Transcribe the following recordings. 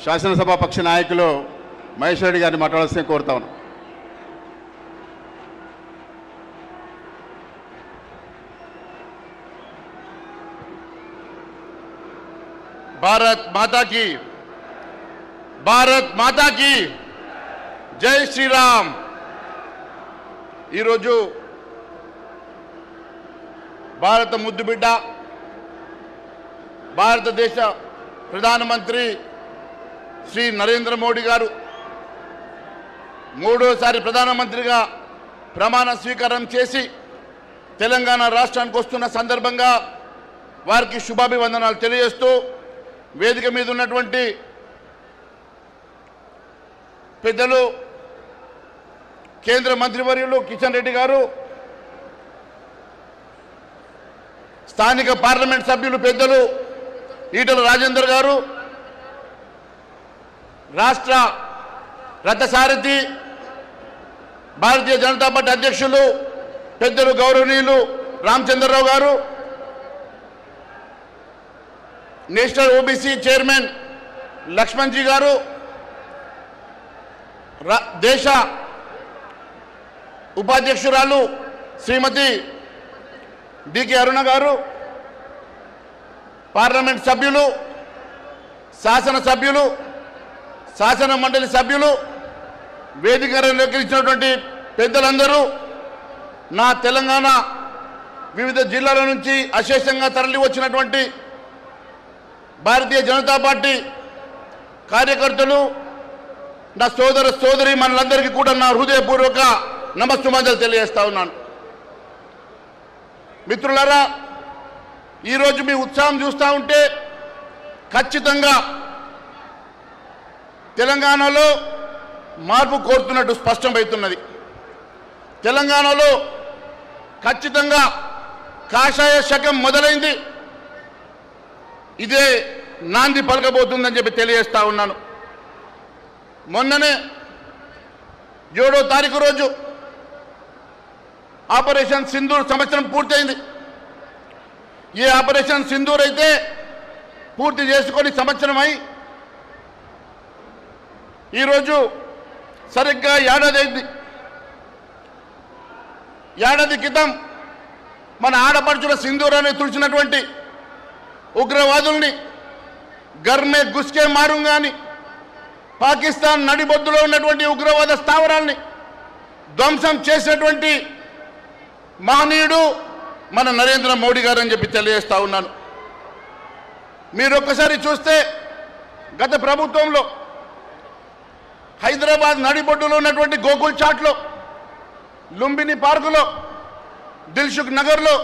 శాసనసభ పక్ష నాయకులు మహేష్ రెడ్డి గారిని మాట్లాడాల్సిందే కోరుతా ఉన్నాను. భారత్ మాతాకి జై శ్రీరామ్. ఈరోజు భారత ముద్దుబిడ్డ భారతదేశ ప్రధానమంత్రి శ్రీ నరేంద్ర మోడీ గారు మూడోసారి ప్రధానమంత్రిగా ప్రమాణ స్వీకారం చేసి తెలంగాణ రాష్ట్రానికి వస్తున్న సందర్భంగా వారికి శుభాభివందనాలు తెలియజేస్తూ వేదిక మీద ఉన్నటువంటి పెద్దలు కేంద్ర మంత్రివర్యులు కిషన్ రెడ్డి గారు, స్థానిక పార్లమెంట్ సభ్యులు పెద్దలు ఈటల రాజేందర్ గారు, రాష్ట్ర రథసారథి భారతీయ జనతా పార్టీ అధ్యక్షులు పెద్దలు గౌరవనీయులు రామచంద్రరావు గారు, national OBC chairman Laxman ji గారు, దేశ ఉపాధ్యక్షురాలు శ్రీమతి డికే అరుణ గారు, పార్లమెంట్ సభ్యులు, శాసనసభ్యులు, శాసన మండలి సభ్యులు, వేదికలోకి ఇచ్చినటువంటి పెద్దలందరూ, నా తెలంగాణ వివిధ జిల్లాల నుంచి అశేషంగా తరలి వచ్చినటువంటి భారతీయ జనతా పార్టీ కార్యకర్తలు, నా సోదర సోదరి మనందరికీ కూడా నా హృదయపూర్వక నమస్సుమాంజలు తెలియజేస్తా ఉన్నాను. మిత్రులారా, ఈరోజు మీ ఉత్సాహం చూస్తూ ఉంటే ఖచ్చితంగా తెలంగాణలో మార్పు కోరుతున్నట్టు స్పష్టమవుతున్నది. తెలంగాణలో ఖచ్చితంగా కాషాయ శకం మొదలైంది. ఇదే నాంది పలకబోతుందని చెప్పి తెలియజేస్తా ఉన్నాను. మొన్ననే 7వ తారీఖు రోజు ఆపరేషన్ సింధూర్ సంవత్సరం పూర్తయింది. ఏ ఆపరేషన్ సింధూర్ అయితే పూర్తి చేసుకొని సంవత్సరమై ఈరోజు సరిగ్గా ఏడాది అయింది. ఏడాది క్రితం మన ఆడపడుచుల సింధూరాన్ని తుడిచినటువంటి ఉగ్రవాదుల్ని గర్మే గుస్కే మారుంగాని పాకిస్తాన్ నడిబొద్దులో ఉన్నటువంటి ఉగ్రవాద స్థావరాల్ని ధ్వంసం చేసినటువంటి మహనీయుడు మన నరేంద్ర మోడీ గారు అని చెప్పి తెలియజేస్తా ఉన్నాను. మీరు ఒక్కసారి చూస్తే గత ప్రభుత్వంలో హైదరాబాద్ నడిబొడ్డులో ఉన్నటువంటి గోకుల్ చాట్లో, లుంబిని పార్కులో, దిల్సుఖ్ నగర్లో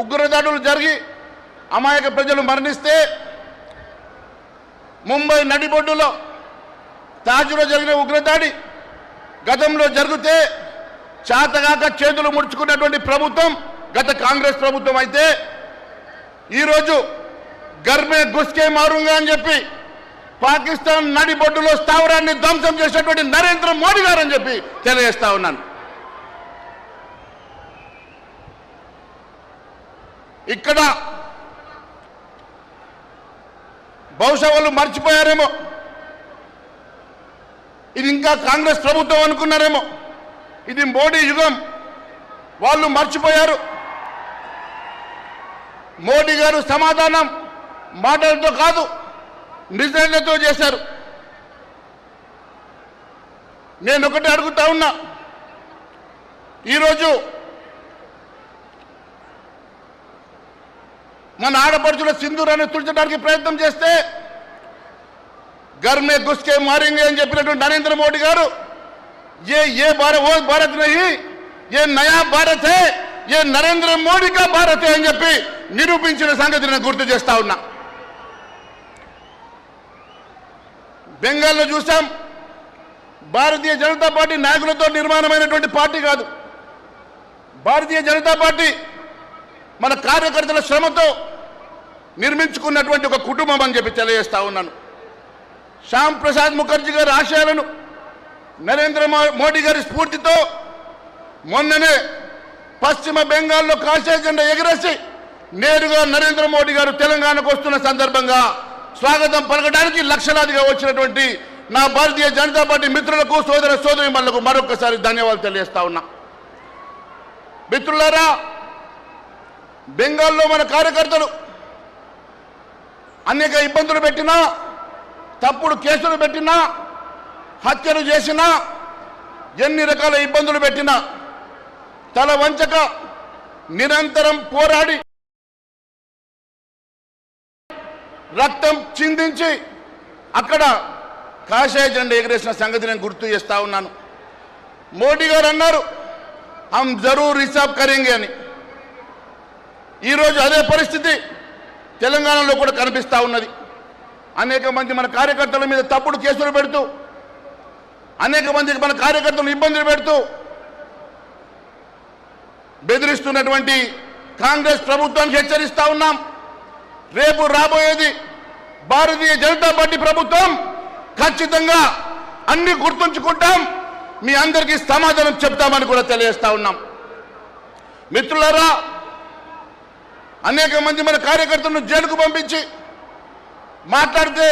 ఉగ్రదాడులు జరిగి అమాయక ప్రజలు మరణిస్తే, ముంబై నడిబొడ్డులో తాజ్లో జరిగిన ఉగ్రదాడి గతంలో జరిగితే చాతగాక చేతులు ముడుచుకున్నటువంటి ప్రభుత్వం గత కాంగ్రెస్ ప్రభుత్వం అయితే, ఈరోజు గర్మే గుస్కే మారుంగా అని చెప్పి పాకిస్తాన్ నడిబొడ్డులో స్థావరాన్ని ధ్వంసం చేసినటువంటి నరేంద్ర మోడీ గారు అని చెప్పి తెలియజేస్తా ఉన్నాను. ఇక్కడ బహుశా వాళ్ళు మర్చిపోయారేమో, ఇది ఇంకా కాంగ్రెస్ ప్రభుత్వం అనుకున్నారేమో, ఇది మోడీ యుగం. వాళ్ళు మర్చిపోయారు. మోడీ గారు సమాధానం మాటలతో కాదు, నిజాలతో చేశారు. నేను ఒకటి అడుగుతా ఉన్నా, ఈరోజు మన ఆడపడుచుల సింధూరాన్ని తుడిచడానికి ప్రయత్నం చేస్తే घर में घुस के मारेंगे అని చెప్పినటువంటి నరేంద్ర మోడీ గారు ये भारत वो भारत नहीं, ये नया भारत है, ये नरेंद्र मोदी का भारत है అని చెప్పి నిరూపించిన సంగతిని నేను గుర్తు చేస్తా ఉన్నా. బెంగాల్లో చూసాం, భారతీయ జనతా పార్టీ నాయకులతో నిర్మాణమైనటువంటి పార్టీ కాదు. భారతీయ జనతా పార్టీ మన కార్యకర్తల శ్రమతో నిర్మించుకున్నటువంటి ఒక కుటుంబం అని చెప్పి తెలియజేస్తా ఉన్నాను. శ్యామ్ ప్రసాద్ ముఖర్జీ గారి ఆశయాలను నరేంద్ర మోడీ గారి స్ఫూర్తితో మొన్ననే పశ్చిమ బెంగాల్లో కాషాయ జెండా ఎగరేసి నేరుగా నరేంద్ర మోడీ గారు తెలంగాణకు వస్తున్న సందర్భంగా స్వాగతం పలకడానికి లక్షలాదిగా వచ్చినటువంటి నా భారతీయ జనతా పార్టీ మిత్రులకు సోదర సోదరీమణులకు మరొకసారి ధన్యవాదాలు తెలియజేస్తా ఉన్నా. మిత్రులారా, బెంగాల్లో మన కార్యకర్తలు అనేక ఇబ్బందులు పెట్టినా, తప్పుడు కేసులు పెట్టినా, హత్యలు చేసినా, ఎన్ని రకాల ఇబ్బందులు పెట్టినా తల వంచక నిరంతరం పోరాడి రక్తం చిందించి అక్కడ కాషాయ జెండా ఎగరేసిన సంగతి నేను గుర్తు చేస్తా ఉన్నాను. మోడీ గారు అన్నారు హమ్ జరూర్ హిసాబ్ కరేంగే అని. ఈరోజు అదే పరిస్థితి తెలంగాణలో కూడా కనిపిస్తూ ఉన్నది. అనేక మంది మన కార్యకర్తల మీద తప్పుడు కేసులు పెడుతూ, అనేక మందికి మన కార్యకర్తలను ఇబ్బందులు పెడుతూ బెదిరిస్తున్నటువంటి కాంగ్రెస్ ప్రభుత్వానికి హెచ్చరిస్తా ఉన్నాం. రేపు రాబోయేది భారతీయ జనతా పార్టీ ప్రభుత్వం. ఖచ్చితంగా అన్ని గుర్తుంచుకుంటాం, మీ అందరికీ సమాధానం చెప్తామని కూడా తెలియజేస్తా ఉన్నాం. మిత్రులారా, అనేక మంది మన కార్యకర్తలను జైలుకు పంపించి మాట్లాడితే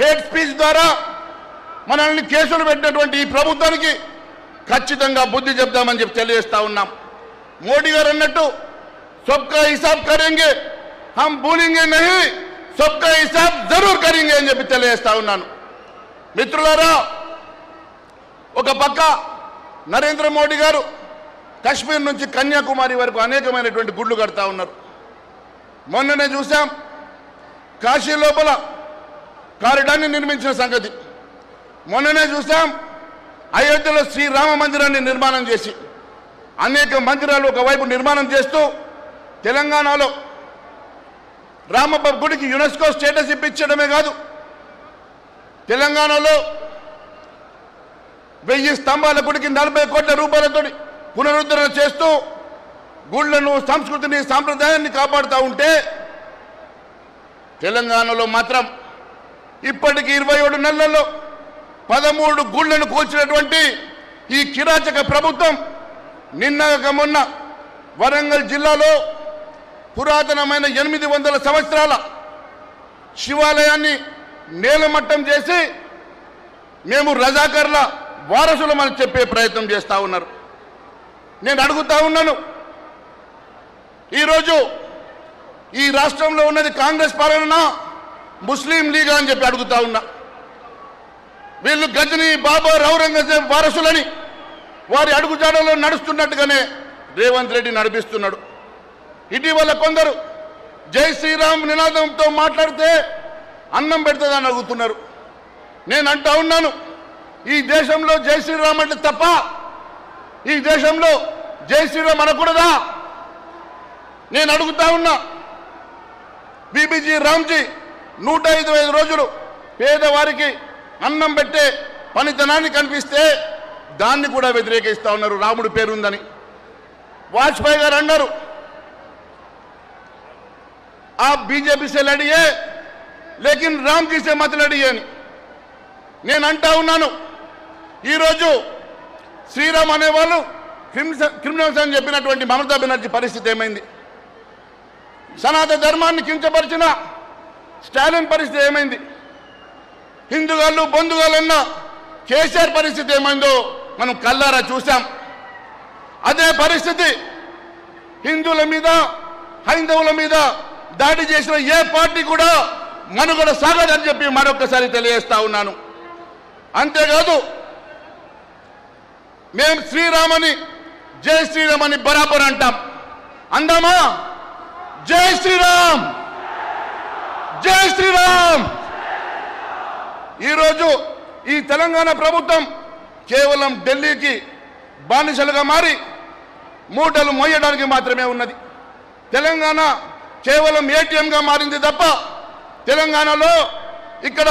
హేట్ స్పీచ్ ద్వారా మనల్ని కేసులు పెట్టినటువంటి ఈ ప్రభుత్వానికి ఖచ్చితంగా బుద్ధి చెప్తామని చెప్పి తెలియజేస్తా ఉన్నాం. మోడీ గారు అన్నట్టు సబ్కా హిసాబ్ కరేంగే, హమ్ భూలేంగే నహీ, సబ్కా హిసాబ్ జరూర్ కరేంగే అని చెప్పి తెలియజేస్తా ఉన్నాను. మిత్రులారా, ఒక పక్క నరేంద్ర మోడీ గారు కశ్మీర్ నుంచి కన్యాకుమారి వరకు అనేకమైనటువంటి గుళ్ళు కడతా ఉన్నారు. మొన్ననే చూసాం కాశీ లోపల కారిడార్ని నిర్మించిన సంగతి. మొన్ననే చూసాం అయోధ్యలో శ్రీరామ మందిరాన్ని నిర్మాణం చేసి, అనేక మందిరాలు ఒకవైపు నిర్మాణం చేస్తూ తెలంగాణలో రామప్ప గుడికి యునెస్కో స్టేటస్ ఇప్పించడమే కాదు, తెలంగాణలో 1000 స్తంభాల గుడికి 40 కోట్ల రూపాయలతో పునరుద్ధరణ చేస్తూ గుళ్లను, సంస్కృతిని, సాంప్రదాయాన్ని కాపాడుతూ ఉంటే తెలంగాణలో మాత్రం ఇప్పటికి 27 నెలల్లో 13 గుళ్లను కూల్చినటువంటి ఈ కిరాచక ప్రభుత్వం నిన్నక మొన్న వరంగల్ జిల్లాలో పురాతనమైన 800 సంవత్సరాల శివాలయాన్ని నేలమట్టం చేసి మేము రజాకర్ల వారసులమని చెప్పే ప్రయత్నం చేస్తూ ఉన్నారు. నేను అడుగుతా ఉన్నాను, ఈరోజు ఈ రాష్ట్రంలో ఉన్నది కాంగ్రెస్ పాలన, ముస్లిం లీగ్ అని చెప్పి అడుగుతా ఉన్నా. వీళ్ళు గజనీ, బాబర్, ఔరంగజేబ్ వారసులని వారి అడుగుజాడలో నడుస్తున్నట్టుగానే రేవంత్ రెడ్డి నడిపిస్తున్నాడు. ఇటీవల కొందరు జై శ్రీరామ్ నినాదంతో మాట్లాడితే అన్నం పెడుతుందని అడుగుతున్నారు. నేను అంటా ఉన్నాను, ఈ దేశంలో జై శ్రీరామ్ అంటే తప్ప, ఈ దేశంలో జై శ్రీరామ్ అనకూడదా? నేను అడుగుతా ఉన్నా. బీబీజీ రామ్జీ 105 రోజులు పేదవారికి అన్నం పెట్టే పనితనాన్ని కనిపిస్తే దాన్ని కూడా వ్యతిరేకిస్తా ఉన్నారు, రాముడి పేరుందని. వాజ్పేయి గారు అన్నారు आप बीजेपी से लड़िए लेकिन राम की से मत लड़िए అని. నేను అంటా ఉన్నాను, ఈరోజు శ్రీరామ్ అనేవాళ్ళు క్రిమినల్స్ అని చెప్పినటువంటి మమతా బెనర్జీ పరిస్థితి ఏమైంది? సనాతన ధర్మాన్ని కించపరిచిన స్టాలిన్ పరిస్థితి ఏమైంది? హిందుగాళ్ళు బంధుగాళ్ళన్న కేసీఆర్ పరిస్థితి ఏమైందో మనం కల్లారా చూసాం. అదే పరిస్థితి హిందువుల మీద, హైందవుల మీద దాడి చేసిన ఏ పార్టీ కూడా మనుగడ సాగదని చెప్పి మరొకసారి తెలియజేస్తా ఉన్నాను. అంతేకాదు, మేము శ్రీరామని, జై శ్రీరామ్ అని బరాబర్ అంటాం. అందామా? జై శ్రీరామ్, జై శ్రీరామ్. ఈరోజు ఈ తెలంగాణ ప్రభుత్వం కేవలం ఢిల్లీకి బానిసలుగా మారి మూటలు మోయడానికి మాత్రమే ఉన్నది. తెలంగాణ కేవలం ఏటీఎంగా మారింది తప్ప తెలంగాణలో ఇక్కడ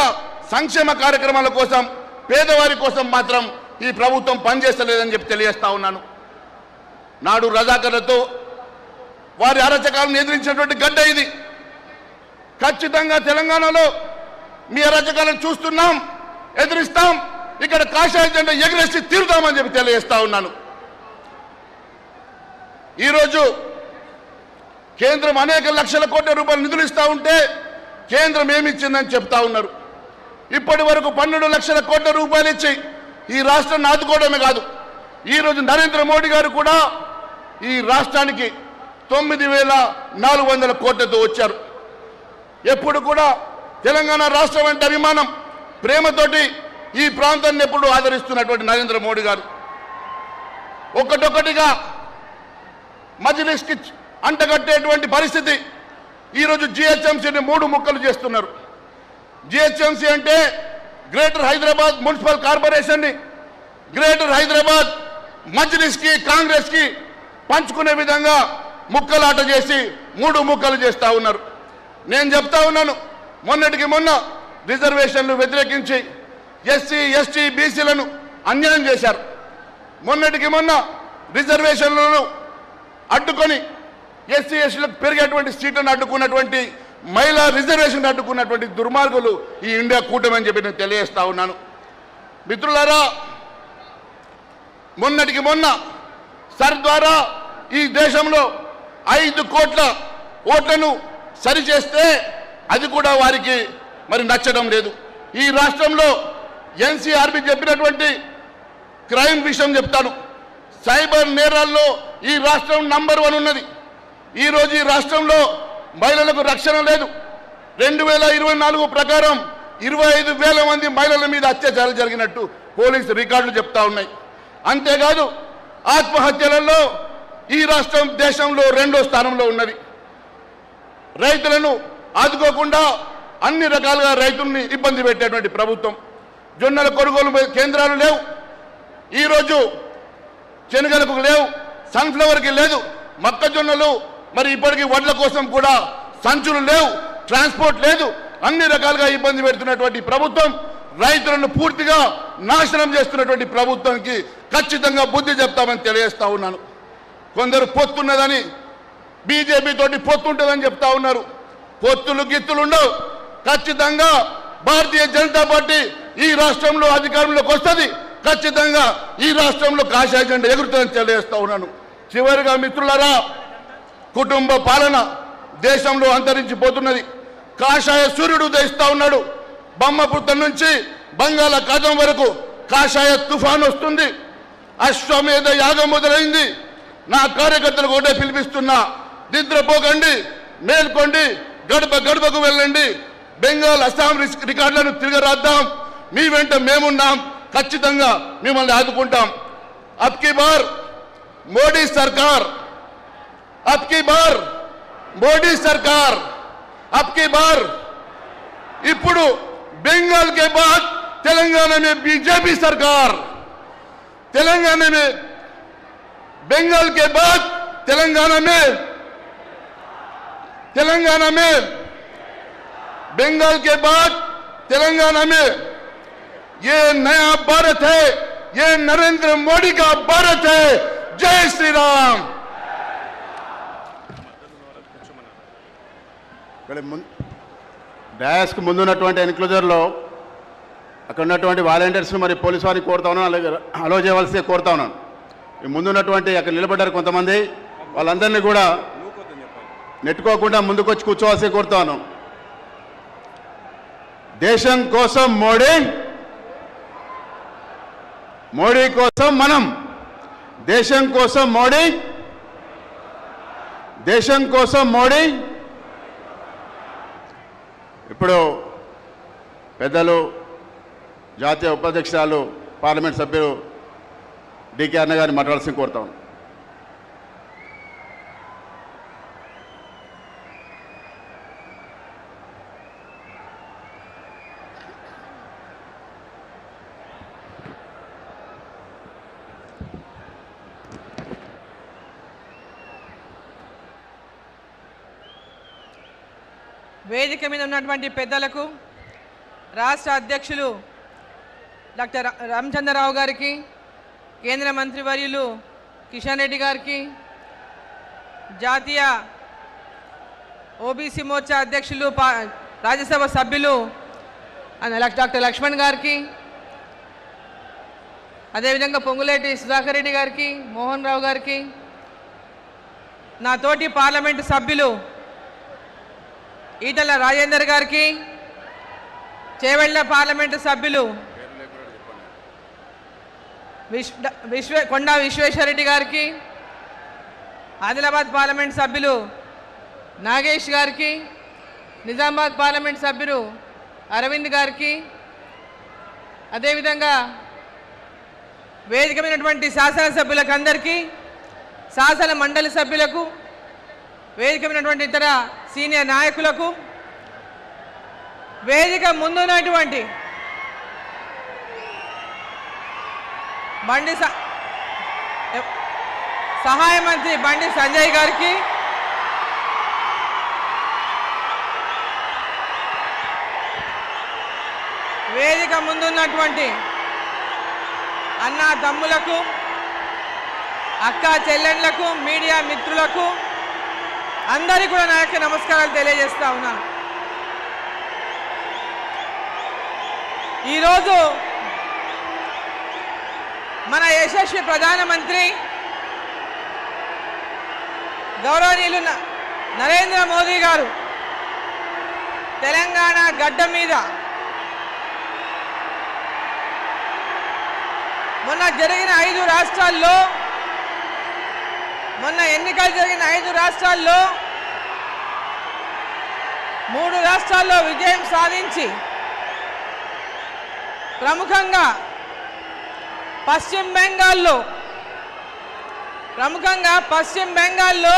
సంక్షేమ కార్యక్రమాల కోసం, పేదవారి కోసం మాత్రం ఈ ప్రభుత్వం పనిచేస్తలేదని చెప్పి తెలియజేస్తా ఉన్నాను. నాడు రజాకర్లతో వారి అరాచకాలను ఎదిరించినటువంటి గడ్డ ఇది. ఖచ్చితంగా తెలంగాణలో మీ అరాచకాలను చూస్తున్నాం, ఎదిరిస్తాం, ఇక్కడ కాషాయ జెండా ఎగరేసి తీరుతామని చెప్పి తెలియజేస్తా ఉన్నాను. ఈరోజు కేంద్రం అనేక లక్షల కోట్ల రూపాయలు నిధులు ఇస్తూ ఉంటే కేంద్రం ఏమిచ్చిందని చెప్తా ఉన్నారు. ఇప్పటి వరకు 12 లక్షల కోట్ల రూపాయలు ఇచ్చి ఈ రాష్ట్రాన్ని ఆదుకోవడమే కాదు, ఈరోజు నరేంద్ర మోడీ గారు కూడా ఈ రాష్ట్రానికి 9,400 కోట్లతో వచ్చారు. ఎప్పుడు కూడా తెలంగాణ రాష్ట్రం అంటే అభిమానం, ప్రేమతోటి ఈ ప్రాంతాన్ని ఎప్పుడు ఆదరిస్తున్నటువంటి నరేంద్ర మోడీ గారు ఒక్కటొక్కటిగా మజ్లిస్కి అంటగట్టేటువంటి పరిస్థితి. ఈరోజు జిహెచ్ఎంసీని 3 ముక్కలు చేస్తున్నారు. జిహెచ్ఎంసీ అంటే గ్రేటర్ హైదరాబాద్ మున్సిపల్ కార్పొరేషన్ని గ్రేటర్ హైదరాబాద్ మజ్లిస్కి కాంగ్రెస్కి పంచుకునే విధంగా ముక్కలాట చేసి 3 ముక్కలు చేస్తూ ఉన్నారు. నేను చెప్తా ఉన్నాను, మొన్నటికి మొన్న రిజర్వేషన్లు వ్యతిరేకించి ఎస్సీ ఎస్టీ బీసీలను అన్యాయం చేశారు. మొన్నటికి మొన్న రిజర్వేషన్లను అడ్డుకొని ఎస్సీ ఎస్టీలకు పెరిగేటువంటి సీట్లను అడ్డుకున్నటువంటి మహిళా రిజర్వేషన్ అడ్డుకున్నటువంటి దుర్మార్గులు ఈ ఇండియా కూటమి అని చెప్పి నేను తెలియజేస్తా ఉన్నాను. మిత్రులారా, మొన్నటికి మొన్న సర్ ద్వారా ఈ దేశంలో 5 కోట్ల ఓట్లను సరిచేస్తే అది కూడా వారికి మరి నచ్చడం లేదు. ఈ రాష్ట్రంలో ఎన్సీఆర్బీ చెప్పినటువంటి క్రైమ్ విషయం చెప్తాను. సైబర్ నేరాల్లో ఈ రాష్ట్రం నంబర్ 1 ఉన్నది. ఈరోజు ఈ రాష్ట్రంలో మహిళలకు రక్షణ లేదు. 2024 ప్రకారం 25,000 మంది మహిళల మీద అత్యాచారాలు జరిగినట్టు పోలీసు రికార్డులు చెప్తా ఉన్నాయి. అంతేకాదు ఆత్మహత్యలలో ఈ రాష్ట్రం దేశంలో 2వ స్థానంలో ఉన్నది. రైతులను ఆదుకోకుండా అన్ని రకాలుగా రైతుల్ని ఇబ్బంది పెట్టేటువంటి ప్రభుత్వం. జొన్నల కొనుగోలు కేంద్రాలు లేవు, ఈరోజు శనగలకు లేవు, సన్ఫ్లవర్కి లేదు, మొక్కజొన్నలు మరి ఇప్పటికీ వడ్ల కోసం కూడా సంచులు లేవు, ట్రాన్స్పోర్ట్ లేదు, అన్ని రకాలుగా ఇబ్బంది పెడుతున్నటువంటి ప్రభుత్వం, రైతులను పూర్తిగా నాశనం చేస్తున్నటువంటి ప్రభుత్వానికి ఖచ్చితంగా బుద్ధి చెప్తామని తెలియజేస్తా ఉన్నాను. కొందరు పొత్తున్నదని బీజేపీ తోటి పొత్తుంటుందని చెప్తా ఉన్నారు. పొత్తులు గిత్తులు ఉండవు. ఖచ్చితంగా భారతీయ జనతా పార్టీ ఈ రాష్ట్రంలో అధికారంలోకి వస్తుంది. ఖచ్చితంగా ఈ రాష్ట్రంలో కాషాయ జెండా ఎగురుతుందని తెలియజేస్తా ఉన్నాను. చివరిగా మిత్రులారా, కుటుంబ పాలన దేశంలో అంతరించిపోతున్నది. కాషాయ సూర్యుడు ఉదయిస్తా ఉన్నాడు. బ్రహ్మపుత్రం నుంచి బంగాళాఖాతం వరకు కాషాయ తుఫాన్ వస్తుంది. అశ్వమేధ యాగం మొదలైంది. నా కార్యకర్తలకు ఒకటే పిలిపిస్తున్నా, నిద్రపోకండి, మేల్కోండి, గడప గడపకు వెళ్ళండి, బెంగాల్ అస్సాం రికార్డులను తిరగరాద్దాం. మీ వెంట మేమున్నాం, ఖచ్చితంగా మిమ్మల్ని ఆదుకుంటాం. అబ్కి బార్ మోడీ సర్కార్, అబ్కి బార్ మోడీ సర్కార్, అబ్కి బార్. ఇప్పుడు बंगाल के बाद तेलंगाना में बीजेपी सरकार, तेलंगाना में बंगाल के बाद तेलंगाना में बंगाल के बाद तेलंगाना में ये नया भारत है, ये नरेंद्र मोदी का भारत है. जय श्री राम. డాయస్కు ముందున్నటువంటి ఎన్క్లోజర్లో అక్కడ ఉన్నటువంటి వాలంటీర్స్ను మరి పోలీసు వారిని కోరుతా ఉన్నాను, అలాగే అలో చేయవలసి కోరుతా ఉన్నాను. ఈ ముందున్నటువంటి అక్కడ నిలబడ్డారు కొంతమంది, వాళ్ళందరినీ కూడా నెట్టుకోకుండా ముందుకు వచ్చి కూర్చోవాల్సి కోరుతాను. దేశం కోసం మోడీ, మోడీ కోసం మనం, దేశం కోసం మోడీ, దేశం కోసం మోడీ. ఇప్పుడు పెద్దలు జాతీయ ఉపాధ్యక్షురాలు పార్లమెంట్ సభ్యులు డికే అన్న గారిని మాట్లాడాల్సి కోరుతాం. వేదిక మీద ఉన్నటువంటి పెద్దలకు, రాష్ట్ర అధ్యక్షులు డాక్టర్ రామచంద్రరావు గారికి, కేంద్ర మంత్రివర్యులు కిషన్ రెడ్డి గారికి, జాతీయ ఓబీసీ మోర్చా అధ్యక్షులు రాజ్యసభ సభ్యులు డాక్టర్ లక్ష్మణ్ గారికి, అదేవిధంగా పొంగులేటి సుధాకర్ రెడ్డి గారికి, మోహన్ రావు గారికి, నా తోటి పార్లమెంటు సభ్యులు ఈటల రాజేందర్ గారికి, చేవెళ్ల పార్లమెంటు సభ్యులు కొండా విశ్వేశ్వరరెడ్డి గారికి, ఆదిలాబాద్ పార్లమెంట్ సభ్యులు నాగేష్ గారికి, నిజామాబాద్ పార్లమెంట్ సభ్యులు అరవింద్ గారికి, అదేవిధంగా వేదికమైనటువంటి శాసనసభ్యులకు అందరికీ, శాసన మండలి సభ్యులకు, వేదికమైనటువంటి ఇతర సీనియర్ నాయకులకు, వేదిక ముందున్నటువంటి సహాయ మంత్రి బండి సంజయ్ గారికి, వేదిక ముందున్నటువంటి అన్న తమ్ములకు, అక్క చెల్లెళ్లకు, మీడియా మిత్రులకు అందరికీ కూడా నా యొక్క నమస్కారాలు తెలియజేస్తా ఉన్నాను. ఈరోజు మన యశస్వి ప్రధానమంత్రి గౌరవనీయులు నరేంద్ర మోదీ గారు తెలంగాణ గడ్డ మీద మొన్న జరిగిన 5 రాష్ట్రాల్లో, మొన్న ఎన్నికలు జరిగిన 5 రాష్ట్రాల్లో 3 రాష్ట్రాల్లో విజయం సాధించి ప్రముఖంగా పశ్చిమ బెంగాల్లో